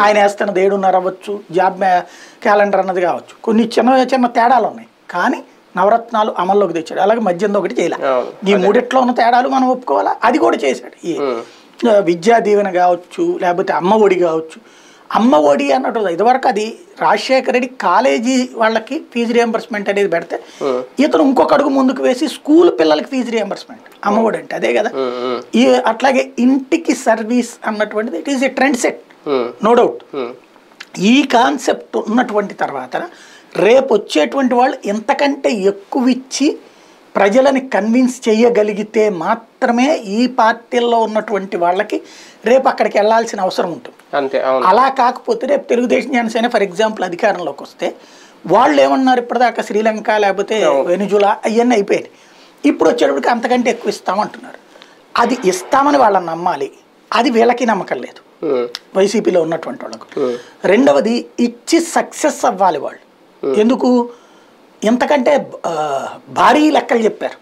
ఆయన వేస్తున్నది 7:30 అవ్వచ్చు, job calendar అన్నది కావచ్చు, కొన్ని చిన్న చిన్న తేడాలు ఉన్నాయి. కానీ నవరత్నాలు అమల్లోకి తెచ్చాడు. అలాగే మధ్యంలో ఒకటి చేయాలి. ఈ మూడిట్లో ఉన్న తేడాలు మనం ఒప్పుకోవాలా. అది కూడా చేశాడు. ఈ విద్యా దీవెన కావచ్చు, లేకపోతే అమ్మ ఒడి కావచ్చు. అమ్మ ఒడి అన్నట్టు ఇదివరకు అది రాజశేఖర రెడ్డి కాలేజీ వాళ్ళకి ఫీజు రియంబర్స్మెంట్ అనేది పెడితే ఇతను ఇంకొక అడుగు ముందుకు వేసి స్కూల్ పిల్లలకి ఫీజు రియంబర్స్మెంట్. అమ్మ ఒడి అంటే అదే కదా. ఈ అట్లాగే ఇంటికి సర్వీస్ అన్నటువంటిది it is a trend set, no doubt. ఈ కాన్సెప్ట్ ఉన్నటువంటి తర్వాత రేపు వచ్చేటువంటి వాళ్ళు ఎంతకంటే ఎక్కువ ఇచ్చి ప్రజలని కన్విన్స్ చేయగలిగితే మాత్రమే ఈ పార్టీల్లో ఉన్నటువంటి వాళ్ళకి రేపు అక్కడికి వెళ్లాల్సిన అవసరం ఉంటుంది. అలా కాకపోతే రేపు తెలుగుదేశం జనసేన ఫర్ ఎగ్జాంపుల్ అధికారంలోకి వస్తే వాళ్ళు ఏమన్నారు, ఇప్పటిదాకా శ్రీలంక లేకపోతే వెనిజులా అవన్నీ అయిపోయాయి. ఇప్పుడు వచ్చేటప్పటికి అంతకంటే ఎక్కువ ఇస్తామంటున్నారు. అది ఇస్తామని వాళ్ళని నమ్మాలి. అది వీళ్ళకి నమ్మకం లేదు, వైసీపీలో ఉన్నటువంటి వాళ్ళకు. రెండవది ఇచ్చి సక్సెస్ అవ్వాలి వాళ్ళు. ఎందుకు ఎంతకంటే భారీ లెక్కలు చెప్పారు.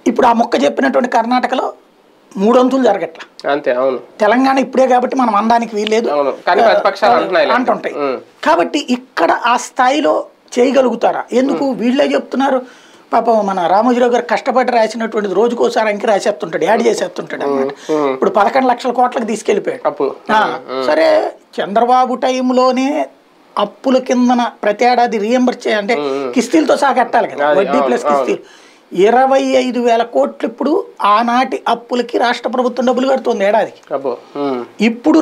ఇప్పుడు ఆ మొక్క చెప్పినటువంటి కర్ణాటకలో 3 వంతులు జరగట్లా. తెలంగాణ ఇప్పుడే కాబట్టి మనం అనడానికి వీల్లేదు అంటుంటాయి. కాబట్టి ఇక్కడ ఆ స్థాయిలో చేయగలుగుతారా? ఎందుకు వీళ్ళే చెప్తున్నారు. పాపం మన రామోజీరావు గారు కష్టపడి రాసినటువంటిది రోజుకోసారి అంకి రాసేస్తుంటాడు, యాడ్ చేసేస్తుంటాడు అన్నమాట. ఇప్పుడు 11 లక్షల కోట్లకు తీసుకెళ్లిపోయాడు. సరే, చంద్రబాబు టైంలోనే అప్పుల కిందన ప్రతి ఏడాది రీఎంబర్స్ చేయాలంటే కిస్తీలతో సహా కట్టాలి కదా, వడ్డీ ప్లస్ కిస్తీలు. 25,000 కోట్లు ఇప్పుడు ఆనాటి అప్పులకి రాష్ట్ర ప్రభుత్వం డబ్బులు కడుతుంది ఏడాదికి. ఇప్పుడు